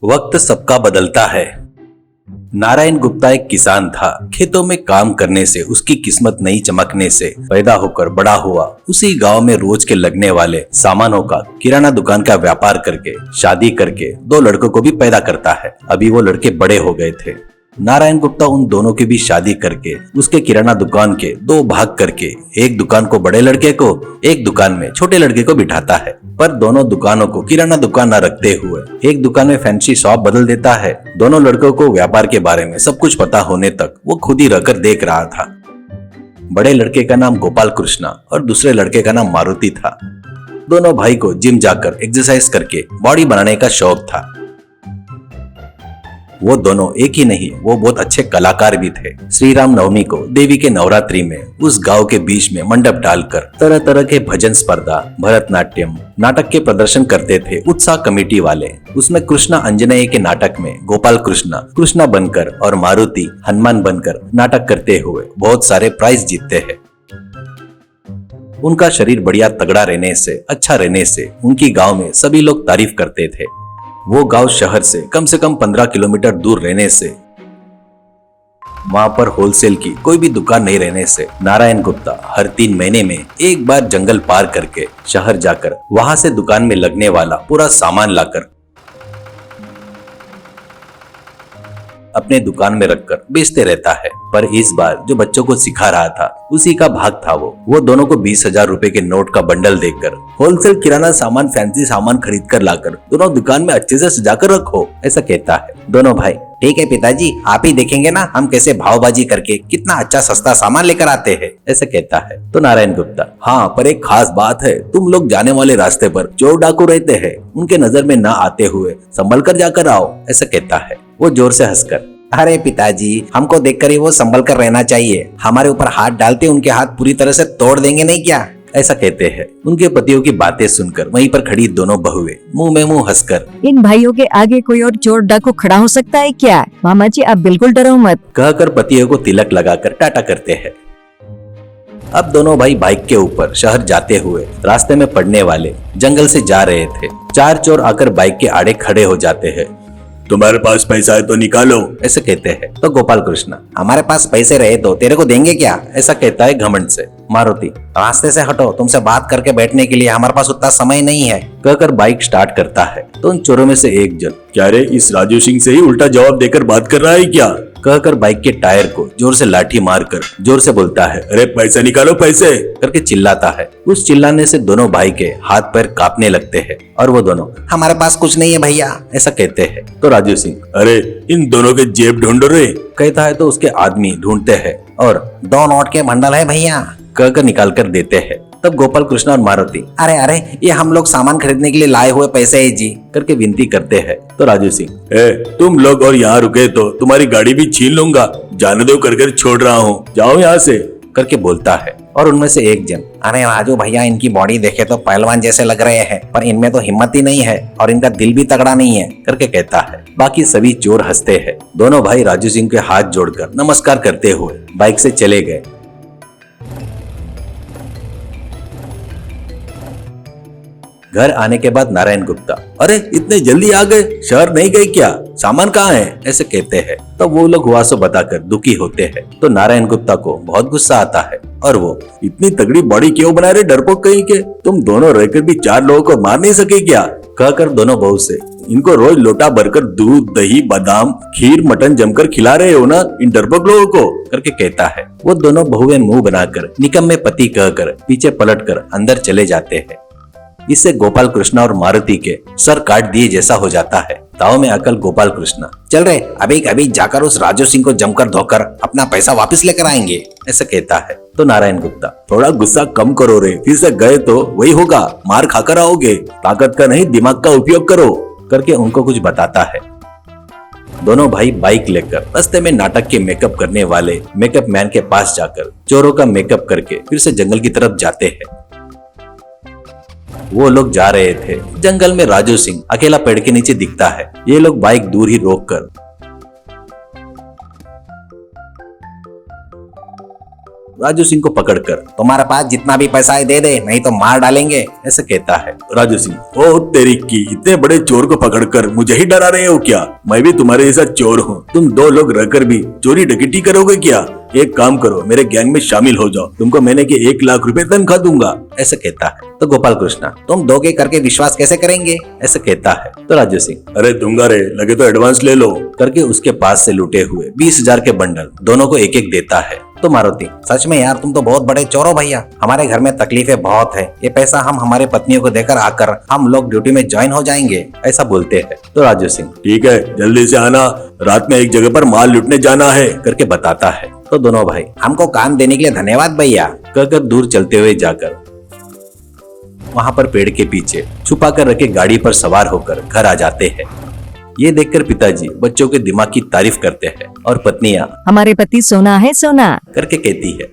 वक्त सबका बदलता है। नारायण गुप्ता एक किसान था। खेतों में काम करने से उसकी किस्मत नहीं चमकने से पैदा होकर बड़ा हुआ। उसी गांव में रोज के लगने वाले सामानों का किराना दुकान का व्यापार करके शादी करके दो लड़कों को भी पैदा करता है। अभी वो लड़के बड़े हो गए थे। नारायण गुप्ता उन दोनों की भी शादी करके उसके किराना दुकान के दो भाग करके एक दुकान को बड़े लड़के को, एक दुकान में छोटे लड़के को बिठाता है। पर दोनों दुकानों को किराना दुकान न रखते हुए एक दुकान में फैंसी शॉप बदल देता है। दोनों लड़कों को व्यापार के बारे में सब कुछ पता होने तक वो खुद ही रहकर देख रहा था। बड़े लड़के का नाम गोपाल कृष्णा और दूसरे लड़के का नाम मारुति था। दोनों भाई को जिम जाकर एक्सरसाइज करके बॉडी बनाने का शौक था। वो दोनों एक ही नहीं, वो बहुत अच्छे कलाकार भी थे। श्री राम नवमी को देवी के नवरात्रि में उस गांव के बीच में मंडप डालकर तरह तरह के भजन स्पर्धा, भरतनाट्यम, नाटक के प्रदर्शन करते थे उत्साह कमेटी वाले। उसमें कृष्णा अंजनेय के नाटक में गोपाल कृष्णा बनकर और मारुति हनुमान बनकर नाटक करते हुए बहुत सारे प्राइज जीतते हैं। उनका शरीर बढ़िया तगड़ा रहने से, अच्छा रहने से उनकी गांव में सभी लोग तारीफ करते थे। वो गांव शहर से कम 15 किलोमीटर दूर रहने से, वहां पर होलसेल की कोई भी दुकान नहीं रहने से नारायण गुप्ता हर 3 महीने में एक बार जंगल पार करके शहर जाकर वहां से दुकान में लगने वाला पूरा सामान लाकर अपने दुकान में रखकर बेचते रहता है। पर इस बार जो बच्चों को सिखा रहा था उसी का भाग था वो दोनों को 20,000 रुपए के नोट का बंडल देकर होलसेल किराना सामान, फैंसी सामान खरीद कर लाकर दोनों दुकान में अच्छे से सजाकर रखो, ऐसा कहता है। दोनों भाई, ठीक है पिताजी, आप ही देखेंगे ना हम कैसे भावबाजी करके कितना अच्छा सस्ता सामान लेकर आते हैं, ऐसा कहता है। तो नारायण गुप्ता, हाँ पर एक खास बात है, तुम लोग जाने वाले रास्ते पर चोर डाकू रहते हैं, उनके नजर में न आते हुए संभल कर जाकर आओ, ऐसा कहता है। वो जोर से हंसकर, अरे पिताजी, हमको देखकर ही वो संभल कर रहना चाहिए, हमारे ऊपर हाथ डालते उनके हाथ पूरी तरह से तोड़ देंगे नहीं क्या, ऐसा कहते हैं। उनके पतियों की बातें सुनकर वहीं पर खड़ी दोनों बहुएं मुंह में मुंह हंसकर, इन भाइयों के आगे कोई और चोर डाकू खड़ा हो सकता है क्या? मामा जी आप बिल्कुल डरो मत, कहकर पतियों को तिलक लगाकर टाटा करते हैं। अब दोनों भाई बाइक के ऊपर शहर जाते हुए रास्ते में पड़ने वाले जंगल से जा रहे थे। 4 चोर आकर बाइक के आड़े खड़े हो जाते हैं। तुम्हारे पास पैसा है तो निकालो, ऐसे कहते हैं। तो गोपाल कृष्णा, हमारे पास पैसे रहे तो तेरे को देंगे क्या, ऐसा कहता है घमंड से। मारुति, रास्ते से हटो, तुमसे बात करके बैठने के लिए हमारे पास उतना समय नहीं है, कहकर बाइक स्टार्ट करता है। तो उन चोरों में से एक जन, क्या रे इस राजू सिंह से ही उल्टा जवाब देकर बात कर रहा है क्या, कहकर बाइक के टायर को जोर से लाठी मारकर जोर से बोलता है, अरे पैसे निकालो पैसे, करके चिल्लाता है। उस चिल्लाने से दोनों भाई के हाथ पैर कांपने लगते हैं और वो दोनों, हमारे पास कुछ नहीं है भैया, ऐसा कहते हैं। तो राजू सिंह, अरे इन दोनों के जेब ढूंढो रे, कहता है। तो उसके आदमी ढूंढते हैं और 2 नोट के बंडल है भैया, कहकर निकाल कर देते हैं। तब गोपाल कृष्णा और मारुति, अरे अरे ये हम लोग सामान खरीदने के लिए लाए हुए पैसे है जी, करके विनती करते हैं। तो राजू सिंह, तुम लोग और यहाँ रुके तो तुम्हारी गाड़ी भी छीन लूंगा, जाने दो कर छोड़ रहा हूँ, जाओ यहाँ से, करके बोलता है। और उनमें से एक जन, अरे राजू भैया इनकी बॉडी देखे तो पहलवान जैसे लग रहे हैं, पर इनमें तो हिम्मत ही नहीं है और इनका दिल भी तगड़ा नहीं है, करके कहता है। बाकी सभी चोर हंसते हैं। दोनों भाई राजू सिंह के हाथ जोड़कर नमस्कार करते हुए बाइक से चले गए। घर आने के बाद नारायण गुप्ता, अरे इतने जल्दी आ गए, शहर नहीं गए क्या, सामान कहाँ है, ऐसे कहते हैं। तो वो लोग हुआ सो बताकर दुखी होते हैं। तो नारायण गुप्ता को बहुत गुस्सा आता है और वो, इतनी तगड़ी बॉडी क्यों बना रहे डरपोक कहीं के, तुम दोनों रहकर भी 4 लोगों को मार नहीं सके क्या, कहकर दोनों बहू से, इनको रोज लोटा भरकर दूध, दही, बादाम, खीर, मटन जमकर खिला रहे हो ना इन डरपोक लोगों को, करके कहता है। वो दोनों बहुएं मुंह बनाकर निकम्मे पति कहकर पीछे पलटकर अंदर चले जाते हैं। इससे गोपाल कृष्णा और मारुति के सर काट दिए जैसा हो जाता है। ताव में आकर गोपाल कृष्णा, चल रे अभी कभी जाकर उस राजू सिंह को जमकर धोकर अपना पैसा वापस लेकर आएंगे, ऐसा कहता है। तो नारायण गुप्ता, थोड़ा गुस्सा कम करो रे, फिर से गए तो वही होगा, मार खाकर आओगे, ताकत का नहीं दिमाग का उपयोग करो, करके उनको कुछ बताता है। दोनों भाई बाइक लेकर रास्ते में नाटक के मेकअप करने वाले मेकअप मैन के पास जाकर चोरों का मेकअप करके फिर से जंगल की तरफ जाते हैं। वो लोग जा रहे थे। जंगल में राजू सिंह अकेला पेड़ के नीचे दिखता है। ये लोग बाइक दूर ही रोककर राजू सिंह को पकड़कर तुम्हारे पास जितना भी पैसा है दे दे, नहीं तो मार डालेंगे, ऐसे कहता है। राजू सिंह, ओ तेरी की, इतने बड़े चोर को पकड़कर मुझे ही डरा रहे हो क्या? मैं भी तुम्हारे जैसा चोर हूँ। तुम दो लोग रहकर भी चोरी डकैती करोगे क्या? एक काम करो, मेरे गैंग में शामिल हो जाओ, तुमको महीने के 1 लाख रुपए तनख्वाह दूंगा, ऐसे कहता है। तो गोपाल कृष्णा, तुम धोखे करके विश्वास कैसे करेंगे, ऐसे कहता है। तो राजू सिंह, अरे दूंगा रे, लगे तो एडवांस ले लो, करके उसके पास से लूटे हुए 20,000 के बंडल दोनों को एक एक देता है। तो मारुति, सच में यार तुम तो बहुत बड़े चोर हो भैया, हमारे घर में तकलीफें बहुत है, ये पैसा हम हमारे पत्नियों को देकर आकर हम लोग ड्यूटी में ज्वाइन हो जाएंगे, ऐसा बोलते हैं। तो राजू सिंह, ठीक है, जल्दी से आना, रात में एक जगह पर माल लूटने जाना है, करके बताता है। तो दोनों भाई, हमको काम देने के लिए धन्यवाद भैया, कहकर दूर चलते हुए जाकर वहां पर पेड़ के पीछे छुपा कर रखे गाड़ी पर सवार होकर घर आ जाते हैं। ये देखकर पिताजी बच्चों के दिमाग की तारीफ करते हैं और पत्नियां हमारे पति सोना है सोना। करके कहती है।